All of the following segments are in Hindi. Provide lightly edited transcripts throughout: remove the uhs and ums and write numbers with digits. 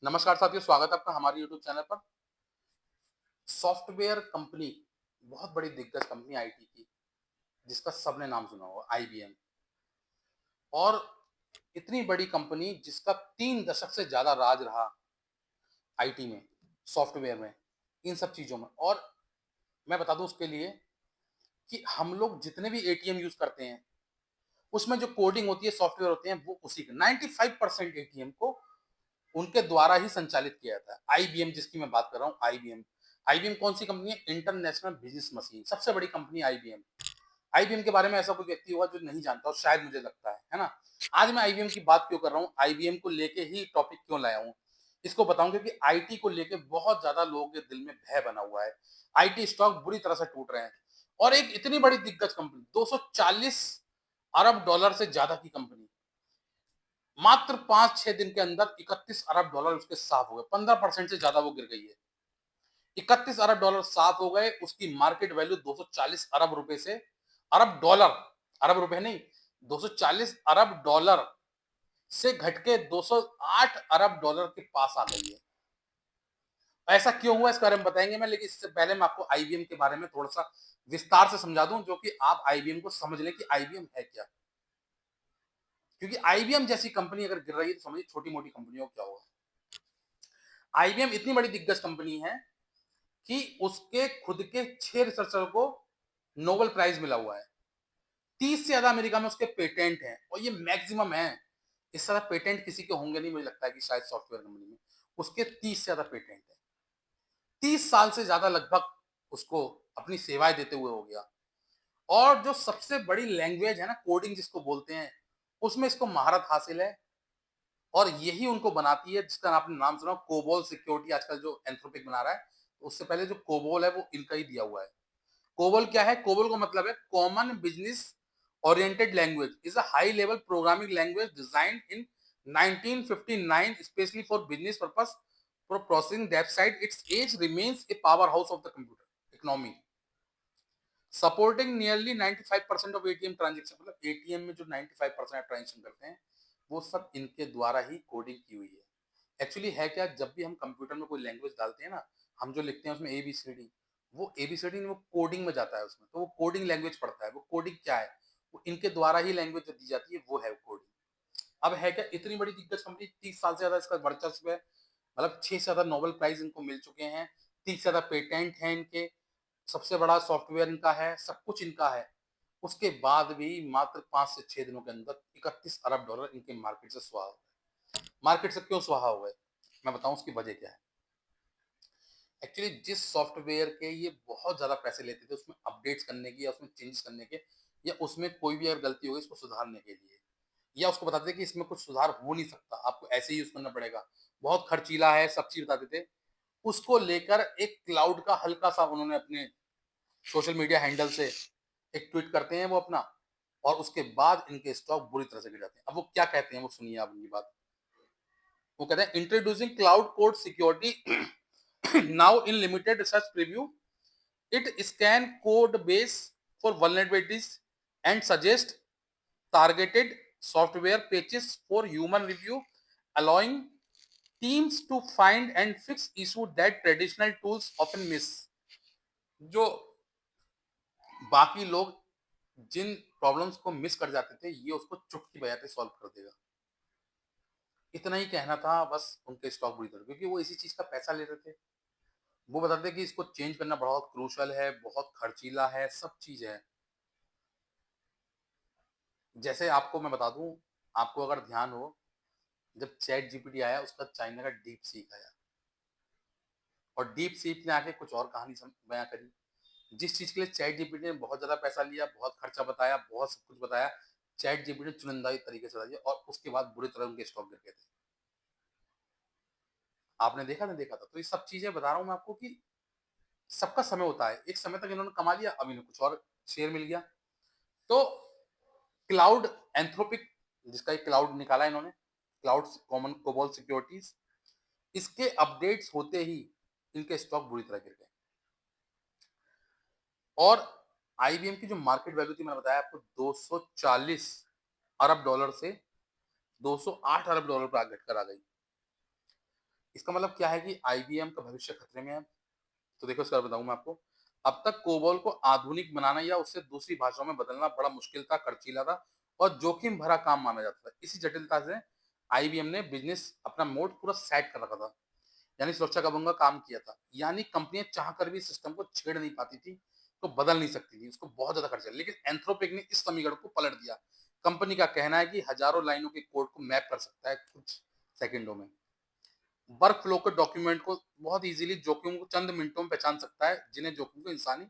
नमस्कार साथियों, स्वागत है आपका हमारे यूट्यूब चैनल पर। सॉफ्टवेयर कंपनी, बहुत बड़ी दिग्गज कंपनी आईटी की, जिसका सबने नाम सुना होगा, आईबीएम। और इतनी बड़ी कंपनी जिसका 3 दशक से ज्यादा राज रहा आईटी में, सॉफ्टवेयर में, इन सब चीजों में। और मैं बता दूं उसके लिए कि हम लोग जितने भी एटीएम यूज करते हैं, उसमें जो कोडिंग होती है, सॉफ्टवेयर होते हैं, वो उसी के 95% एटीएम को उनके द्वारा ही संचालित किया जाता है। आईबीएम जिसकी मैं बात कर रहा हूँ, आईबीएम। आईबीएम कौन सी कंपनी है? इंटरनेशनल बिजनेस मशीन, सबसे बड़ी कंपनी आईबीएम। आईबीएम के बारे में ऐसा कोई व्यक्ति होगा जो नहीं जानता, और शायद मुझे लगता है ना। आज मैं आईबीएम की बात क्यों कर रहा हूँ, आईबीएम को लेके ही टॉपिक क्यों लाया हूँ, इसको बताऊंगा कि आईटी को लेके बहुत ज्यादा लोगों के दिल में भय बना हुआ है। आईटी स्टॉक बुरी तरह से टूट रहे हैं। और एक इतनी बड़ी दिग्गज कंपनी, 240 अरब डॉलर से ज्यादा की कंपनी, मात्र 5-6 दिन के अंदर 31 अरब डॉलर उसके साफ हो गए। 15% से ज्यादा वो गिर गई है। 31 अरब डॉलर साफ हो गए। उसकी मार्केट वैल्यू 240 अरब रुपए से, अरब डॉलर, अरब रुपए नहीं, 240 अरब डॉलर से घट के 208 अरब डॉलर के पास आ गई है। ऐसा क्यों हुआ, इसके बारे में बताएंगे मैं, लेकिन इससे पहले मैं आपको आईबीएम के बारे में थोड़ा सा विस्तार से समझा दूं, जो कि आप आईबीएम को समझ लें कि आईबीएम है क्या। क्योंकि आईबीएम जैसी कंपनी अगर गिर रही है तो समझिए छोटी मोटी कंपनियों को क्या होगा। आईबीएम इतनी बड़ी दिग्गज कंपनी है कि उसके खुद के 6 रिसर्चर को नोबेल प्राइज मिला हुआ है। 30 से ज्यादा अमेरिका में उसके पेटेंट हैं, और ये मैक्सिमम है। इस तरह पेटेंट किसी के होंगे नहीं, मुझे लगता है कि शायद सॉफ्टवेयर कंपनी में उसके 30 से ज्यादा पेटेंट है। 30 साल से ज्यादा लगभग उसको अपनी सेवाएं देते हुए हो गया। और जो सबसे बड़ी लैंग्वेज है ना, कोडिंग जिसको बोलते हैं, उसमें इसको महारत हासिल है। और यही उनको बनाती है, जिसका आपने नाम सुना, कोबोल सिक्योरिटी, आजकल जो एंथ्रोपिक बना रहा है। उससे पहले जो कोबोल है वो इनका ही दिया हुआ है। कोबोल क्या है? कोबोल का मतलब है common business oriented language, is a high level programming language designed in 1959 specially for business purpose, for processing website. It's age remains a power house of the computer economy, supporting nearly 95% of ATM transaction. मतलब एटीएम में जो 95% ट्रांजेक्शन करते हैं, वो सब इनके द्वारा ही कोडिंग की हुई है। एक्चुअली है क्या, जब भी हम कंप्यूटर में कोई लैंग्वेज डालते हैं ना, हम जो लिखते हैं उसमें एबीसीडी, वो एबीसीडी वो कोडिंग में जाता है उसमें, तो वो कोडिंग लैंग्वेज पढ़ता है। वो कोडिंग क्या है? वो इनके द्वारा ही लैंग्वेज जो दी जाती है वो है कोडिंग। अब है क्या, इतनी बड़ी दिग्गज कंपनी, 30 साल से ज्यादा इसका वर्चस्व है। मतलब 6 से ज्यादा नोबेल प्राइज इनको मिल चुके हैं, 30 से ज्यादा पेटेंट हैं इनके, सबसे बड़ा सॉफ्टवेयर इनका है, सब कुछ इनका है। उसके बाद भी मात्र 5 से 6 दिनों के अंदर 31 अरब डॉलर इनके मार्केट से स्वाहा हो गए। मार्केट से क्यों स्वाहा हो गए, मैं बताऊं उसकी वजह क्या है। एक्चुअली जिस सॉफ्टवेयर के ये बहुत ज्यादा पैसे लेते थे उसमें अपडेट्स करने की, या उसमें चेंजेस करने के, या उसमें कोई भी अगर गलती हो गई इसको सुधारने के लिए, या उसको बताते थे कि इसमें कुछ सुधार हो नहीं सकता, आपको ऐसे ही यूज करना पड़ेगा, बहुत खर्चीला है, सब चीज बताते थे। उसको लेकर एक क्लाउड का हल्का सा उन्होंने अपने सोशल मीडिया हैंडल से एक ट्वीट करते हैं वो अपना, और उसके बाद इनके स्टॉक बुरी तरह से गिर जाते हैं। अब वो क्या कहते हैं, वो सुनिए आप उनकी बात। वो कहते हैं, introducing cloud code security now in limited research preview, it scan code base for vulnerabilities and suggest targeted software patches for human review, allowing teams to find and fix issues that traditional tools often miss। जो बाकी लोग जिन प्रॉब्लम्स को मिस कर जाते थे, ये उसको चुटकी बजाते सॉल्व कर देगा। इतना ही कहना था बस। उनके स्टॉक बुरी तरह, क्योंकि वो इसी चीज का पैसा ले रहे थे। वो बताते कि इसको चेंज करना बहुत क्रूशल है, बहुत खर्चीला है, सब चीज है। जैसे आपको मैं बता दूं, आपको अगर ध्यान हो, जब चैट जीपीटी आया उसका चाइना का डीप सीक आया, और डीप सीक ने आके कुछ और कहानी बयां करी। जिस चीज के लिए चैट जीपीटी ने बहुत ज्यादा पैसा लिया, बहुत खर्चा बताया, बहुत सब कुछ बताया, चैट जीपीटी ने चुनिंदा तरीके से बता दिया, और उसके बाद बुरी तरह उनके स्टॉक गिर गए थे। आपने देखा नहीं देखा था, तो ये सब चीजें बता रहा हूं मैं आपको कि सबका समय होता है। एक समय तक इन्होंने कमा लिया, अब इन्हें कुछ और शेयर मिल गया। तो क्लाउड एंथ्रोपिक, जिसका एक क्लाउड निकाला इन्होंने, क्लाउड कॉमन कोबोल सिक्योरिटीज, इसके अपडेट्स होते ही इनके स्टॉक बुरी तरह गिर गए। और आईबीएम की जो मार्केट वैल्यू थी, मैंने बताया आपको, 240 अरब डॉलर से 208 अरब डॉलर पर घटकर आ गई। इसका मतलब क्या है कि आईबीएम का भविष्य खतरे में है। तो देखो इसका बताऊँ मैं आपको। अब तक कोबोल को आधुनिक बनाना या उसे दूसरी भाषाओं में बदलना बड़ा मुश्किल था, खर्चीला था और जोखिम भरा काम माना जाता था। इसी जटिलता से आईबीएम ने बिज़नेस अपना मोड पूरा सेट कर रखा था। यानी सुरक्षा कवच का काम किया था। यानी कंपनियाँ चाहकर भी सिस्टम को छेड़ नहीं पाती थी, तो बदल नहीं सकती थी। उसको बहुत ज़्यादा खर्चा है। लेकिन एंथ्रोपिक ने इस समीकरण को पलट दिया। कंपनी का कहना है कि हज़ारों लाइनों के कोड को मैप कर सकता है कुछ सेकंडों में। वर्क फ्लो के डॉक्यूमेंट को बहुत ईज़िली जोखिम को चंद मिनटों में पहचान सकता है, जिन्हें जोखिम को इंसानी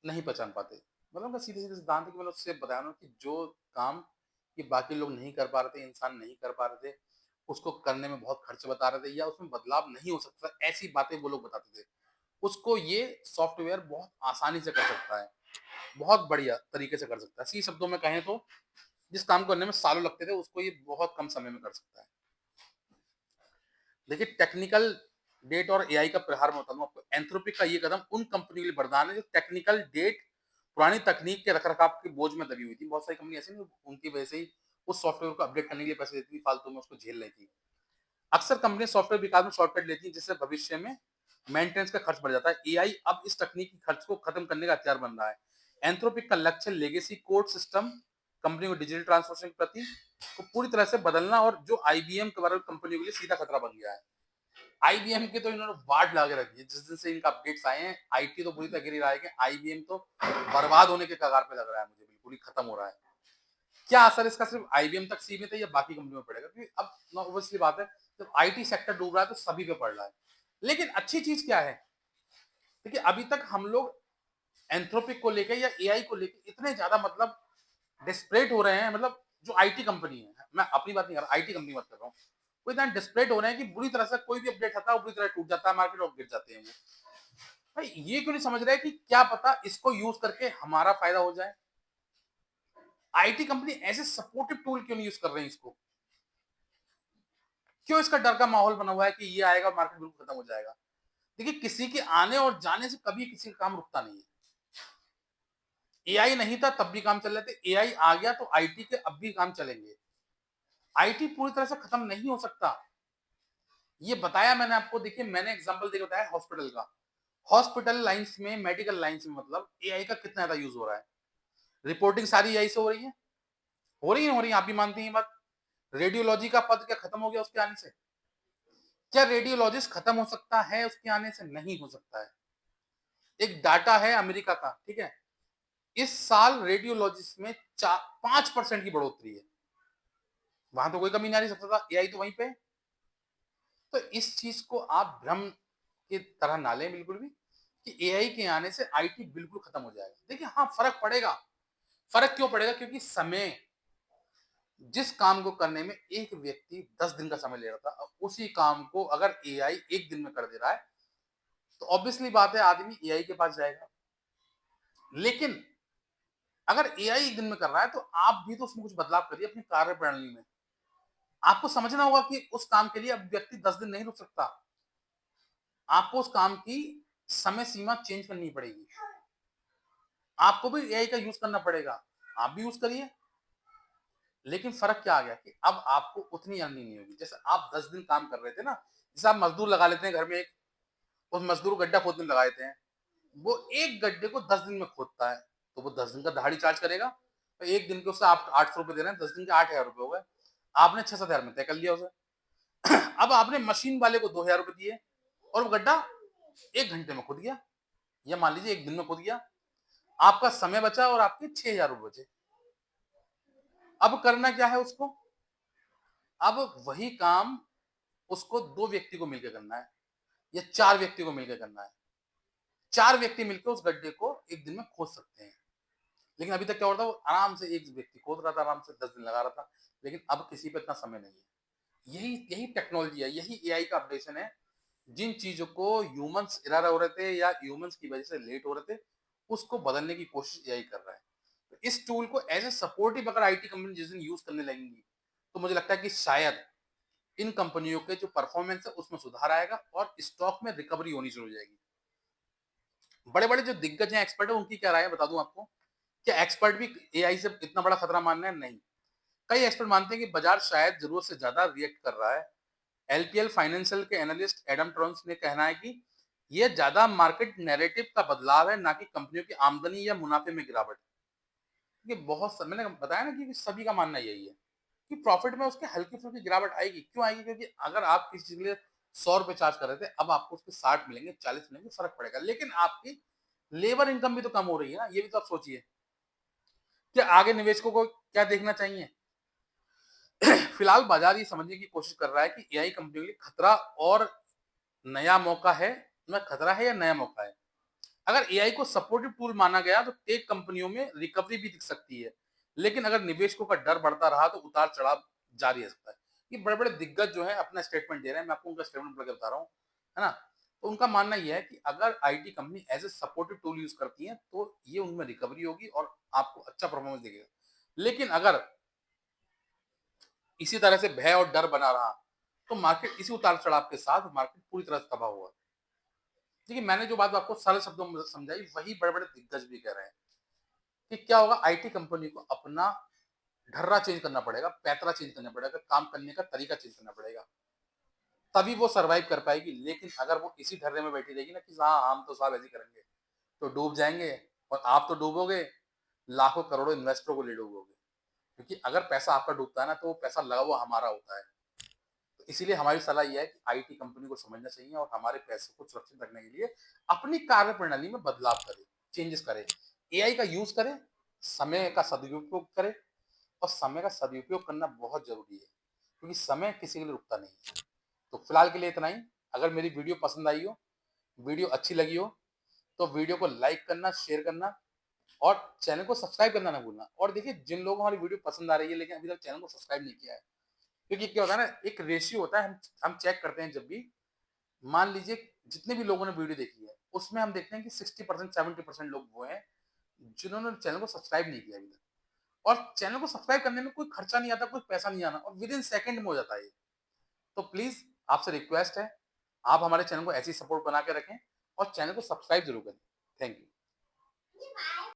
नहीं पहचान पाते। मतलब उनका सीधे-सीधे सिद्धांत है कि मैंने उससे बताया ना कि जो काम कि बाकी लोग नहीं कर पा रहे थे, इंसान नहीं कर पा रहे थे, उसको करने में बहुत खर्च बता रहे थे या उसमें बदलाव नहीं हो सकता, ऐसी बातें वो लोग बताते थे। उसको ये सॉफ्टवेयर बहुत आसानी से कर सकता है, बहुत बढ़िया तरीके से कर सकता है। सी शब्दों में कहें तो जिस काम को करने में सालों लगते थे, उसको ये बहुत कम समय में कर सकता है। देखिए टेक्निकल डेट और एआई का प्रहार मैं बताऊँ आपको। एंथ्रोपिक का ये कदम उन कंपनी के लिए वरदान है जो टेक्निकल डेट पुरानी तकनीक के रखरखाव के बोझ में दबी हुई थी। बहुत सारी कंपनी ऐसी नहीं उनकी वजह से ही उस सॉफ्टवेयर को अपडेट करने के लिए पैसे देती थी, फालतू में उसको झेल रही थी। अक्सर कंपनी सॉफ्टवेयर विकास में शॉर्टकट लेती है जिससे भविष्य में मेंटेनेंस का खर्च बढ़ जाता है। एआई अब इस तकनीकी खर्च को खत्म करने का हथियार बन रहा है। एंथ्रोपिक का लक्ष्य लेगेसी कोड सिस्टम कंपनी को डिजिटल ट्रांसफॉर्मेशन के प्रति को पूरी तरह से बदलना और जो आईबीएम के बारे में कंपनी के लिए सीधा खतरा बन गया है। आईबीएम के तो इन्होंने वाट लगा के रखी है। जिस दिन से इनका अपडेट्स आए हैं, आईटी तो बुरी तरह गिर ही रहा है कि आईबीएम तो बर्बाद होने के कगार पे लग रहा है मुझे, बिल्कुल ही खत्म हो रहा है। क्या असर इसका सिर्फ आईबीएम तक सीमित है या बाकी कंपनियों में पड़ेगा? क्योंकि अब ऑब्वियसली बात है, जब आईटी सेक्टर डूब रहा है तो सभी पे पड़ रहा है। लेकिन अच्छी चीज क्या है? देखिए अभी तक हम लोग एंथ्रोपिक को लेके या एआई को लेके इतने ज्यादा मतलब डिस्परेट हो रहे हैं, मतलब जो आईटी कंपनी है, मैं अपनी बात नहीं कर रहा, आईटी कंपनी बात कर रहा हूँ, वो इतना डिस्परेट हो रहे हैं कि बुरी तरह से कोई भी अपडेट आता है बुरी तरह टूट जाता है, मार्केट और गिर जाते हैं वो। भाई ये क्यों नहीं समझ रहे कि क्या पता इसको यूज करके हमारा फायदा हो जाए? आईटी कंपनी ऐसे सपोर्टिव टूल क्यों नहीं यूज कर रहे हैं इसको? क्यों इसका डर का माहौल बना हुआ है कि ये आएगा मार्केट बिल्कुल खत्म हो जाएगा? देखिए किसी के आने और जाने से कभी किसी का काम रुकता नहीं है। एआई नहीं था तब भी काम चल रहे थे, एआई आ गया तो आईटी के अब भी काम चलेंगे। आईटी पूरी तरह से खत्म नहीं हो सकता। ये बताया मैंने आपको। देखिए मैंने एग्जांपल देके बताया हॉस्पिटल का। हॉस्पिटल लाइंस में, मेडिकल लाइंस में मतलब एआई का कितना ज्यादा यूज हो रहा है। रिपोर्टिंग सारी एआई से हो रही है, हो रही है, हो रही है, आप भी मानती हैं ये बात। रेडियोलॉजी का पद क्या खत्म हो गया उसके आने से? क्या रेडियोलॉजिस्ट खत्म हो सकता है उसके आने से? नहीं हो सकता है। एक डाटा है अमेरिका का, ठीक है, इस साल रेडियोलॉजिस्ट में 5% की बढ़ोतरी है। वहां तो कोई कमी नहीं आ रही, सबसे ज्यादा एआई तो वहीं पे है। तो इस चीज को आप भ्रम की तरह ना लें बिल्कुल भी कि एआई के आने से आईटी बिल्कुल खत्म हो जाएगा। देखिए हाँ फर्क पड़ेगा। फर्क क्यों पड़ेगा? क्योंकि समय, जिस काम को करने में एक व्यक्ति 10 दिन का समय ले रहा था, अब उसी काम को अगर एआई एक दिन में कर दे रहा है, तो ऑब्वियसली बात है आदमी एआई के पास जाएगा। लेकिन अगर एआई एक दिन में कर रहा है तो आप भी तो उसमें कुछ बदलाव करिए अपनी कार्य प्रणाली में। आपको समझना होगा कि उस काम के लिए अब व्यक्ति 10 दिन नहीं रुक सकता। आपको उस काम की समय सीमा चेंज करनी पड़ेगी। आपको भी एआई का यूज करना पड़ेगा। आप भी यूज करिए। लेकिन फर्क क्या आ गया कि अब आपको उतनी अर्निंग नहीं होगी। जैसे आप 10 दिन काम कर रहे थे ना, जैसे आप मजदूर लगा लेते हैं घर में एक, उस मजदूर को गड्ढा खोदने लगा देते हैं, वो एक गड्ढे को 10 दिन में खोदता है, तो वो 10 दिन का दहाड़ी चार्ज करेगा। तो एक दिन के उससे आप 800 रुपए दे रहे हैं, 10 दिन के 8,000 रुपए हो गए। आपने 6-7 हजार में तय कर लिया उसे। अब आपने मशीन वाले को 2,000 रुपए दिए और वो गड्ढा 1 घंटे में खुद गया, या मान लीजिए 1 दिन में खुद गया। आपका समय बचा और आपके 6,000 रुपए बचे। अब करना क्या है उसको? अब वही काम उसको 2 व्यक्ति को मिलकर करना है या 4 व्यक्ति को मिलकर करना है। 4 व्यक्ति मिलकर उस गड्ढे को एक दिन में खोद सकते हैं। लेकिन अभी तक क्या हो रहा था, वो आराम से एक व्यक्ति खोद रहा था, आराम से 10 दिन लगा रहा था। लेकिन अब किसी पे इतना समय नहीं है। यही यही टेक्नोलॉजी है, यही एआई का अपडेशन है। जिन चीजों को ह्यूमंस एरर हो रहे थे या ह्यूमंस की वजह से लेट हो रहे थे, उसको बदलने की कोशिश एआई कर रहा है। तो इस टूल को एज ए सपोर्टिव अगर आईटी कंपनी जिस दिन यूज करने लगेंगी, तो मुझे लगता है कि शायद इन कंपनियों के जो परफॉर्मेंस है उसमें सुधार आएगा और स्टॉक में रिकवरी होनी शुरू हो जाएगी। बड़े बड़े जो दिग्गज हैं, एक्सपर्ट है, उनकी क्या राय है बता दूं आपको। क्या एक्सपर्ट भी एआई से इतना बड़ा खतरा मान रहे हैं? नहीं। कई एक्सपर्ट मानते हैं कि बाजार शायद जरूरत से ज्यादा रिएक्ट कर रहा है एलपीएल फाइनेंशियल के एनालिस्ट एडम ट्रॉन्स ने कहना है कि ये ज्यादा मार्केट नैरेटिव का बदलाव है, ना कि कंपनियों की आमदनी या मुनाफे में गिरावट। ये मैंने बताया ना कि सभी का मानना यही है कि प्रॉफिट में उसके हल्की-फुल्की गिरावट आएगी। क्यों आएगी? क्योंकि अगर आप किसी चीज़ के लिए ₹100 चार्ज कर रहे थे, अब आपको उसके 60 मिलेंगे, 40 मिलेंगे, फ़र्क पड़ेगा। लेकिन आपकी लेबर इनकम भी तो कम हो रही है ना, ये भी तो आप सोचिए। कि आगे निवेशकों को क्या देखना चाहिए? फिलहाल बाज़ार ये समझने की कोशिश कर रहा है कि एआई कंपनियों के लिए खतरा और नया मौका है। खतरा है या नया मौका है? अगर एआई को सपोर्टिव टूल माना गया तो टेक कंपनियों में रिकवरी भी दिख सकती है। लेकिन अगर निवेशकों का डर बढ़ता रहा तो उतार-चढ़ाव जारी रह सकता है। ये बड़े-बड़े दिग्गज जो हैं अपना स्टेटमेंट दे रहे हैं, मैं आपको उनका स्टेटमेंट पढ़ के बता रहा हूँ, है ना? तो उनका मानना ये है कि अगर IT company as a supportive tool use करती हैं तो ये उनमें रिकवरी होगी और आपको अच्छा परफॉर्मेंस देगा। लेकिन अगर इसी तरह से भय और डर बना रहा, तो मार्केट इसी उतार-चढ़ाव के साथ मार्केट पूरी तरह से तबाह होगा। देखिए, मैंने जो बात आपको सरल शब्दों में समझाई, वही बड़े-बड़े दिग्गज भी कह रहे हैं कि क्या होगा, आईटी कंपनी को अपना ढर्रा चेंज करना पड़ेगा, पैंतरा चेंज करना पड़ेगा, काम करने का तरीका चेंज करना पड़ेगा। तभी वो सर्वाइव कर पाएगी। लेकिन अगर वो इसी ढर्रे में बैठी रहेगी ना कि हाँ, हम तो साहब ऐसे ही करेंगे, तो डूब जाएँगे और आप तो डूबोगे, लाखों करोड़ों इन्वेस्टरों को ले डूबोगे। क्योंकि अगर पैसा आपका डूबता है ना, तो वो पैसा लगा हुआ हमारा होता है। तो इसीलिए हमारी सलाह ये है कि आईटी कंपनी को समझना चाहिए और हमारे पैसे को सुरक्षित रखने के लिए अपनी कार्य प्रणाली में बदलाव करे, चेंजेस करे, एआई का यूज करे, समय का सदुपयोग करे। और समय का सदुपयोग करना बहुत जरूरी है क्योंकि समय किसी के लिए रुकता नहीं है। तो फिलहाल के लिए इतना ही। अगर मेरी वीडियो पसंद आई हो, वीडियो अच्छी लगी हो, तो वीडियो को लाइक करना, शेयर करना और चैनल को सब्सक्राइब करना ना भूलना। और देखिए, जिन लोगों को हमारी वीडियो पसंद आ रही है लेकिन अभी तक चैनल को सब्सक्राइब नहीं किया है, क्योंकि क्या होता है ना, एक रेशियो होता है, हम चेक करते हैं जब भी, मान लीजिए जितने भी लोगों ने वीडियो देखी है उसमें हम देखते हैं कि 60% 70% लोग वो हैं जिन्होंने चैनल को सब्सक्राइब नहीं किया अभी तक। और चैनल को सब्सक्राइब करने में कोई खर्चा नहीं आता, कोई पैसा नहीं आना और विद इन सेकंड में हो जाता है ये। तो प्लीज आपसे रिक्वेस्ट है, आप हमारे चैनल को ऐसी सपोर्ट बना के रखें और चैनल को सब्सक्राइब जरूर करें। Thank you.